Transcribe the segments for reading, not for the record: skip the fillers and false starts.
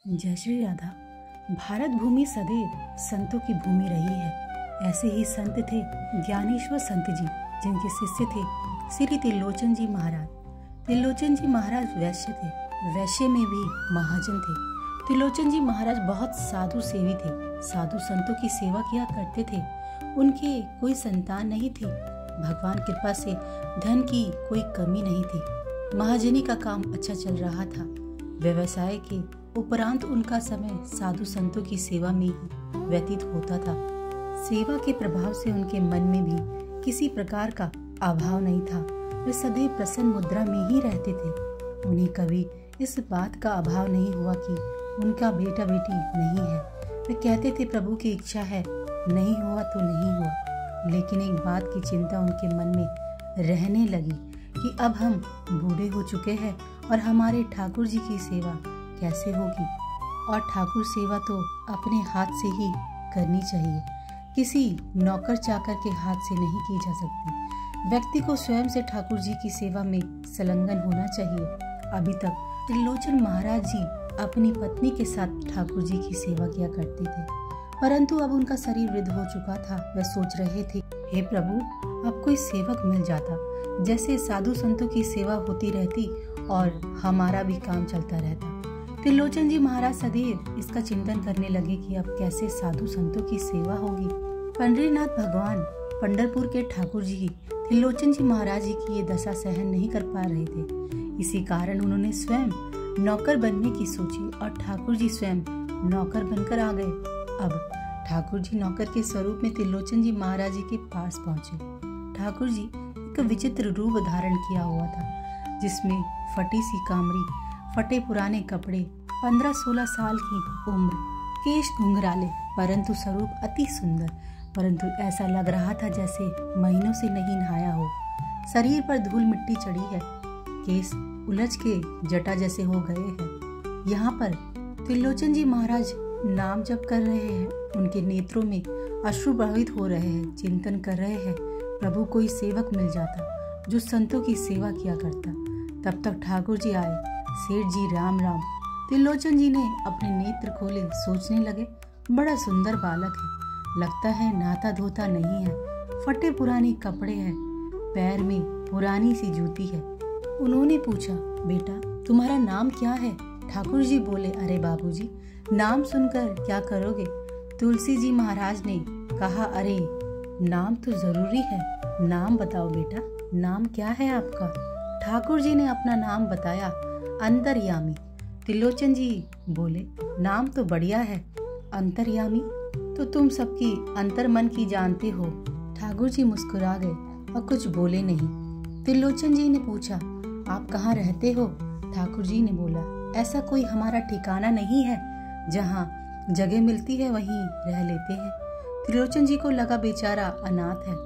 जय श्री राधा। भारत भूमि सदैव संतों की भूमि रही है। ऐसे ही संत थे ज्ञानेश्वर संत जी, जिनके शिष्य थे श्री त्रिलोचन जी महाराज। त्रिलोचन जी महाराज वैश्य थे, वैश्य में भी महाजन थे। त्रिलोचन जी महाराज बहुत साधु सेवी थे, साधु संतों की सेवा किया करते थे। उनके कोई संतान नहीं थी। भगवान कृपा से धन की कोई कमी नहीं थी। महाजनी का काम अच्छा चल रहा था। व्यवसाय के उपरांत उनका समय साधु संतों की सेवा में ही व्यतीत होता था। सेवा के प्रभाव से उनके मन में भी किसी प्रकार का अभाव नहीं था। वे सदैव प्रसन्न मुद्रा में ही रहते थे। उन्हें कभी इस बात का अभाव नहीं हुआ कि उनका बेटा बेटी नहीं है। वे कहते थे प्रभु की इच्छा है, नहीं हुआ तो नहीं हुआ। लेकिन एक बात की चिंता उनके मन में रहने लगी कि अब हम बूढ़े हो चुके हैं और हमारे ठाकुर जी की सेवा कैसे होगी। और ठाकुर सेवा तो अपने हाथ से ही करनी चाहिए, किसी नौकर चाकर के हाथ से नहीं की जा सकती। व्यक्ति को स्वयं से ठाकुर जी की सेवा में संलग्न होना चाहिए। अभी तक त्रिलोचन महाराज जी अपनी पत्नी के साथ ठाकुर जी की सेवा किया करते थे, परंतु अब उनका शरीर वृद्ध हो चुका था। वह सोच रहे थे, हे प्रभु, अब कोई सेवक मिल जाता, जैसे साधु संतों की सेवा होती रहती और हमारा भी काम चलता रहता। त्रिलोचन जी महाराज सदैव इसका चिंतन करने लगे कि अब कैसे साधु संतों की सेवा होगी। पंडरीनाथ भगवान पंढरपुर के ठाकुर जी त्रिलोचन जी महाराज जी की ये दशा सहन नहीं कर पा रहे थे। इसी कारण उन्होंने स्वयं नौकर बनने की सोची और ठाकुर जी स्वयं नौकर बनकर आ गए। अब ठाकुर जी नौकर के स्वरूप में त्रिलोचन जी महाराज जी के पास पहुंचे। ठाकुर जी एक विचित्र रूप धारण किया हुआ था, जिसमें फटी सी कामरी, फटे पुराने कपड़े, 15-16 साल की उम्र, केश घुंघराले, परंतु स्वरूप अति सुंदर। परंतु ऐसा लग रहा था जैसे महीनों से नहीं नहाया हो। शरीर पर धूल मिट्टी चढ़ी है, केस उलझ के जटा जैसे हो गए हैं। यहाँ पर त्रिलोचन जी महाराज नाम जप कर रहे हैं। उनके नेत्रों में अश्रु प्रवाहित हो रहे हैं। चिंतन कर रहे हैं, प्रभु कोई सेवक मिल जाता जो संतों की सेवा किया करता। तब तक ठाकुर जी आए। सेठ जी राम राम। त्रिलोचन जी ने अपने नेत्र खोले, सोचने लगे, बड़ा सुंदर बालक है, लगता है नहाता धोता नहीं है, फटे पुराने कपड़े हैं, पैर में पुरानी सी जूती है। उन्होंने पूछा, बेटा तुम्हारा नाम क्या है? ठाकुर जी बोले, अरे बाबूजी, नाम सुनकर क्या करोगे? तुलसी जी महाराज ने कहा, अरे नाम तो जरूरी है, नाम बताओ बेटा, नाम क्या है आपका? ठाकुर जी ने अपना नाम बताया, अंतर्यामी। त्रिलोचन जी बोले, नाम तो बढ़िया है, अंतर्यामी, तो तुम सबकी अंतर मन की जानते हो। ठाकुर जी मुस्कुरा गए और कुछ बोले नहीं। त्रिलोचन जी ने पूछा, आप कहाँ रहते हो? ठाकुर जी ने बोला, ऐसा कोई हमारा ठिकाना नहीं है, जहाँ जगह मिलती है वहीं रह लेते हैं। त्रिलोचन जी को लगा बेचारा अनाथ है।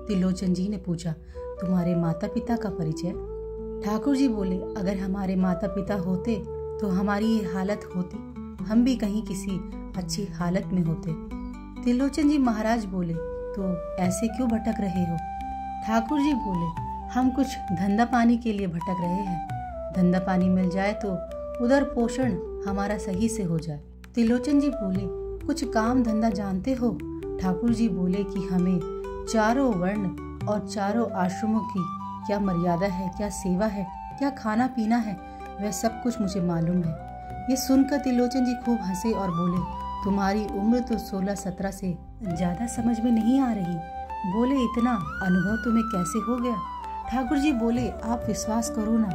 त्रिलोचन जी ने पूछा, तुम्हारे माता पिता का परिचय? ठाकुर जी बोले, अगर हमारे माता पिता होते तो हमारी ये हालत होती, हम भी कहीं किसी अच्छी हालत में होते। त्रिलोचन जी महाराज बोले, तो ऐसे क्यों भटक रहे हो? ठाकुर जी बोले, हम कुछ धंधा पानी के लिए भटक रहे हैं, धंधा पानी मिल जाए तो उधर पोषण हमारा सही से हो जाए। त्रिलोचन जी बोले, कुछ काम धंधा जानते हो? ठाकुर जी बोले कि हमें चारों वर्ण और चारों आश्रमों की क्या मर्यादा है, क्या सेवा है, क्या खाना पीना है, वह सब कुछ मुझे मालूम है। ये सुनकर त्रिलोचन जी खूब हंसे और बोले, तुम्हारी उम्र तो 16-17 से ज्यादा समझ में नहीं आ रही। बोले, इतना अनुभव तुम्हें कैसे हो गया? ठाकुर जी बोले, आप विश्वास करो ना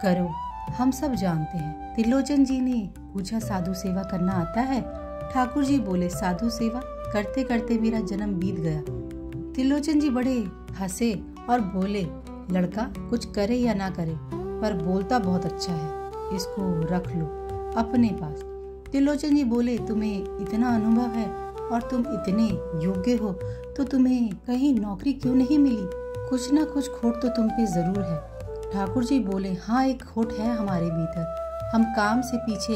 करो, हम सब जानते हैं। त्रिलोचन जी ने पूछा, साधु सेवा करना आता है? ठाकुर जी बोले, साधु सेवा करते करते मेरा जन्म बीत गया। त्रिलोचन जी बड़े हंसे और बोले, लड़का कुछ करे या ना करे, पर बोलता बहुत अच्छा है, इसको रख लो अपने पास। त्रिलोचन जी बोले, तुम्हें इतना अनुभव है और तुम इतने योग्य हो, तो तुम्हें कहीं नौकरी क्यों नहीं मिली? कुछ ना कुछ खोट तो तुम पे जरूर है। ठाकुर जी बोले, हाँ, एक खोट है हमारे भीतर। हम काम से पीछे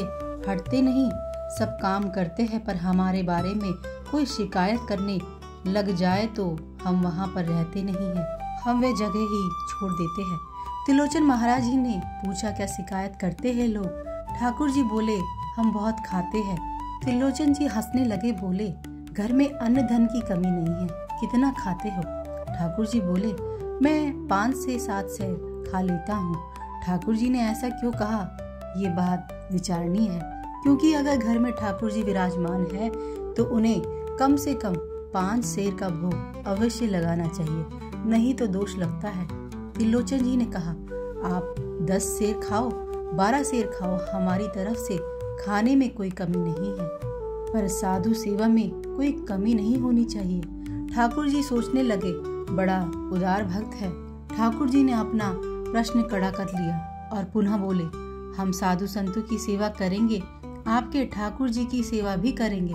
हटते नहीं, सब काम करते हैं, पर हमारे बारे में कोई शिकायत करने लग जाए तो हम वहाँ पर रहते नहीं हैं, हम वे जगह ही छोड़ देते हैं। त्रिलोचन महाराज जी ने पूछा, क्या शिकायत करते हैं लोग? ठाकुर जी बोले, हम बहुत खाते हैं। त्रिलोचन जी हंसने लगे, बोले, घर में अन्न धन की कमी नहीं है, कितना खाते हो? ठाकुर जी बोले, मैं 5 से 7 सेर खा लेता हूँ। ठाकुर जी ने ऐसा क्यों कहा, ये बात विचारनीय है, क्योंकि अगर घर में ठाकुर जी विराजमान है तो उन्हें कम से कम 5 सेर का भोग अवश्य लगाना चाहिए, नहीं तो दोष लगता है। त्रिलोचन जी ने कहा, आप 10 सेर खाओ, 12 सेर खाओ, हमारी तरफ से खाने में कोई कमी नहीं है, पर साधु सेवा में कोई कमी नहीं होनी चाहिए। ठाकुर जी सोचने लगे, बड़ा उदार भक्त है। ठाकुर जी ने अपना प्रश्न कड़ा कर लिया और पुनः बोले, हम साधु संतों की सेवा करेंगे, आपके ठाकुर जी की सेवा भी करेंगे,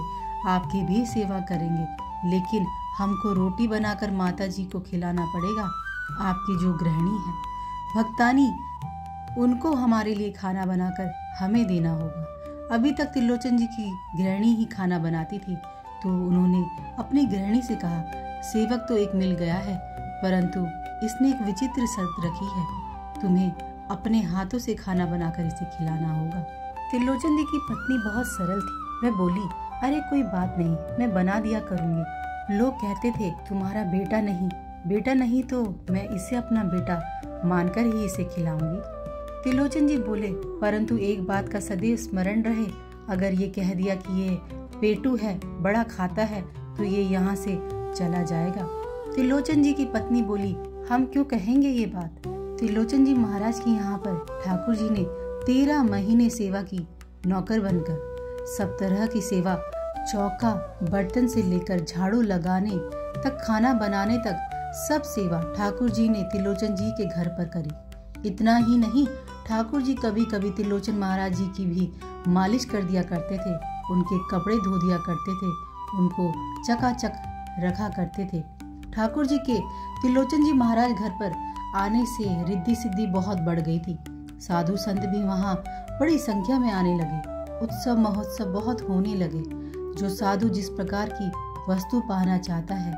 आपकी भी सेवा करेंगे, लेकिन हमको रोटी बनाकर माता जी को खिलाना पड़ेगा। आपकी जो गृहिणी है भक्तानी, उनको हमारे लिए खाना बनाकर हमें देना होगा। अभी तक त्रिलोचन जी की गृहिणी ही खाना बनाती थी, तो उन्होंने अपनी गृहिणी से कहा, सेवक तो एक मिल गया है, परंतु इसने एक विचित्र शर्त रखी है, तुम्हें अपने हाथों से खाना बनाकर इसे खिलाना होगा। त्रिलोचन जी की पत्नी बहुत सरल थी, वह बोली, अरे कोई बात नहीं, मैं बना दिया करूंगी। लोग कहते थे तुम्हारा बेटा नहीं तो मैं इसे अपना बेटा मानकर ही इसे खिलाऊंगी। त्रिलोचन जी बोले, परंतु एक बात का सदैव स्मरण रहे, अगर ये कह दिया कि ये पेटू है, बड़ा खाता है, तो ये यहाँ से चला जाएगा। त्रिलोचन जी की पत्नी बोली, हम क्यों कहेंगे ये बात? त्रिलोचन जी महाराज की यहाँ पर ठाकुर जी ने 13 महीने सेवा की, नौकर बनकर सब तरह की सेवा, चौका बर्तन से लेकर झाड़ू लगाने तक, खाना बनाने तक, सब सेवा ठाकुर जी ने त्रिलोचन जी के घर पर करी। इतना ही नहीं, ठाकुर जी कभी कभी त्रिलोचन महाराज जी की भी मालिश कर दिया करते थे, उनके कपड़े धो दिया करते थे, उनको चकाचक रखा करते थे। ठाकुर जी के त्रिलोचन जी महाराज घर पर आने से रिद्धि सिद्धि बहुत बढ़ गई थी। साधु संत भी वहाँ बड़ी संख्या में आने लगे, उत्सव महोत्सव बहुत होने लगे। जो साधु जिस प्रकार की वस्तु पाना चाहता है,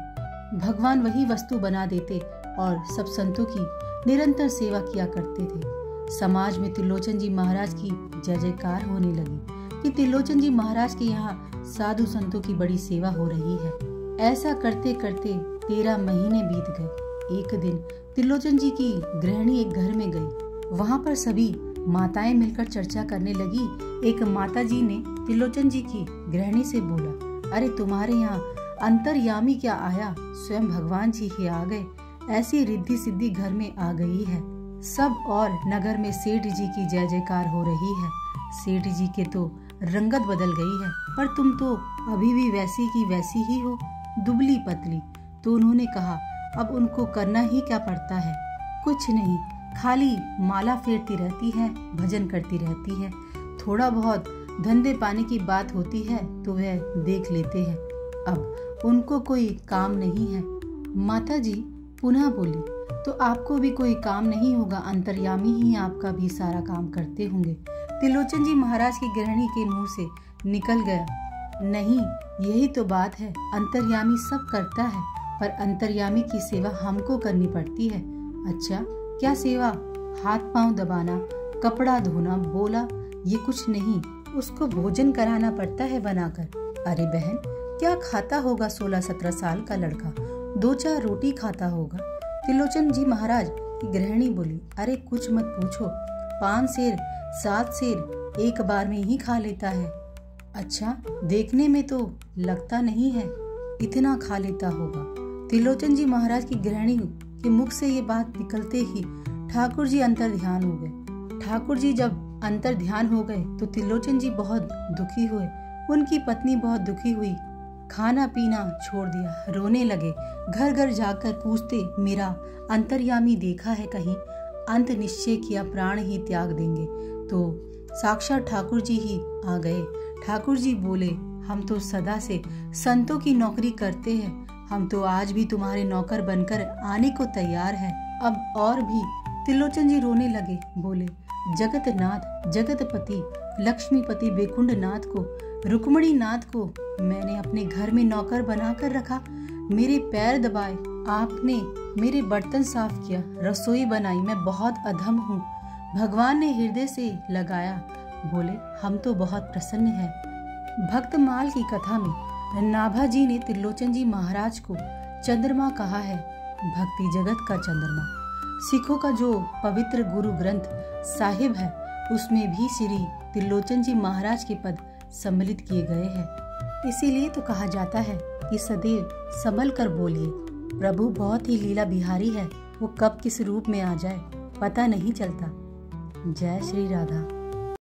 भगवान वही वस्तु बना देते और सब संतों की निरंतर सेवा किया करते थे। समाज में त्रिलोचन जी महाराज की जय जयकार होने लगी कि त्रिलोचन जी महाराज के यहाँ साधु संतों की बड़ी सेवा हो रही है। ऐसा करते करते 13 महीने बीत गए। एक दिन त्रिलोचन जी की गृहिणी एक घर में गई। वहाँ पर सभी माताएं मिलकर चर्चा करने लगी। एक माता जी ने त्रिलोचन जी की गृहिणी से बोला, अरे तुम्हारे यहाँ अंतर्यामी क्या आया, स्वयं भगवान जी ही आ गए, ऐसी रिद्धि सिद्धि घर में आ गई है। सब और नगर में सेठ जी की जय जयकार हो रही है। सेठ जी के तो रंगत बदल गई है, पर तुम तो अभी भी वैसी की वैसी ही हो, दुबली पतली। तो उन्होंने कहा, अब उनको करना ही क्या पड़ता है, कुछ नहीं, खाली माला फेरती रहती है, भजन करती रहती है, थोड़ा बहुत धंधे पानी की बात होती है तो वह देख लेते हैं, अब उनको कोई काम नहीं है। माता जी पुनः बोली, तो आपको भी कोई काम नहीं होगा, अंतर्यामी ही आपका भी सारा काम करते होंगे। त्रिलोचन जी महाराज की गृहिणी के मुंह से निकल गया, नहीं, यही तो बात है, अंतर्यामी सब करता है, पर अंतर्यामी की सेवा हमको करनी पड़ती है। अच्छा, क्या सेवा? हाथ पांव दबाना, कपड़ा धोना। बोला, ये कुछ नहीं, उसको भोजन कराना पड़ता है बनाकर। अरे बहन, क्या खाता होगा 16-17 साल का लड़का, 2-4 रोटी खाता होगा। त्रिलोचन जी महाराज की गृहिणी बोली, अरे कुछ मत पूछो, 5 सेर 7 सेर एक बार में ही खा लेता है। अच्छा, देखने में तो लगता नहीं है इतना खा लेता होगा। त्रिलोचन जी महाराज की गृहिणी के मुख से ये बात निकलते ही ठाकुर जी अंतर ध्यान हो गए। ठाकुर जी जब अंतर ध्यान हो गए तो त्रिलोचन जी बहुत दुखी हुए, उनकी पत्नी बहुत दुखी हुई, खाना पीना छोड़ दिया, रोने लगे, घर घर जाकर पूछते, मेरा अंतर्यामी देखा है कहीं? अंत निश्चय किया, प्राण ही त्याग देंगे। तो साक्षात ठाकुर जी ही आ गए। ठाकुर जी बोले, हम तो सदा से संतों की नौकरी करते हैं, हम तो आज भी तुम्हारे नौकर बनकर आने को तैयार हैं, अब और भी। त्रिलोचन जी रोने लगे, बोले, जगतनाथ, जगतपति, लक्ष्मीपति बेकुंड नाथ को, रुक्मणी नाथ को मैंने अपने घर में नौकर बनाकर रखा, मेरे पैर दबाए, आपने मेरे बर्तन साफ किया, रसोई बनाई, मैं बहुत अधम हूँ। भगवान ने हृदय से लगाया, बोले, हम तो बहुत प्रसन्न हैं। भक्तमाल की कथा में नाभा जी ने त्रिलोचन जी महाराज को चंद्रमा कहा है, भक्ति जगत का चंद्रमा। सिखों का जो पवित्र गुरु ग्रंथ साहिब है उसमें भी श्री त्रिलोचन जी महाराज के पद सम्मिलित किए गए हैं। इसीलिए तो कहा जाता है कि सदैव संभल कर बोलिए। प्रभु बहुत ही लीला बिहारी है, वो कब किस रूप में आ जाए पता नहीं चलता। जय श्री राधा।